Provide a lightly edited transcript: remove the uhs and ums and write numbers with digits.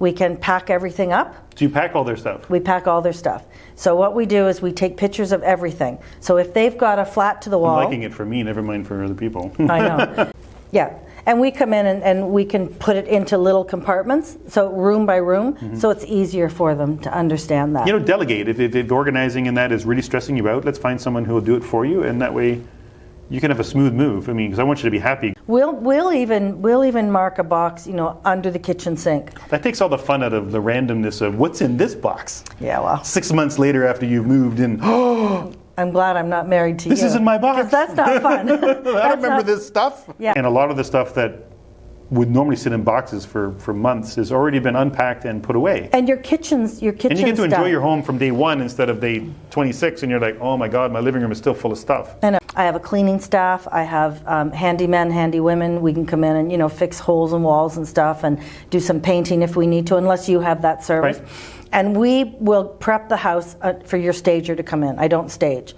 We can pack everything up. So you pack all their stuff? We pack all their stuff. So what we do is we take pictures of everything. So if they've got a flat to the wall. I'm liking it for me, never mind for other people. I know. Yeah. And we come in and we can put it into little compartments, so room by room, so it's easier for them to understand that. You know, delegate. If organizing and that is really stressing you out, let's find someone who will do it for you, and that way you can have a smooth move. I mean, because I want you to be happy. We'll even mark a box, under the kitchen sink. That takes all the fun out of the randomness of what's in this box. Yeah, well. 6 months later after you've moved in, I'm glad I'm not married to you. This isn't my box. 'Cause that's not fun. I don't remember this stuff. Yeah. And a lot of the stuff that would normally sit in boxes for months has already been unpacked and put away. And your kitchen's And you get to enjoy done. your home from day one instead of day 26, and you're like, oh my God, my living room is still full of stuff. And I have a cleaning staff. I have handy men, handy women. We can come in and fix holes in walls and stuff, and do some painting if we need to, unless you have that service. Right. And we will prep the house for your stager to come in. I don't stage.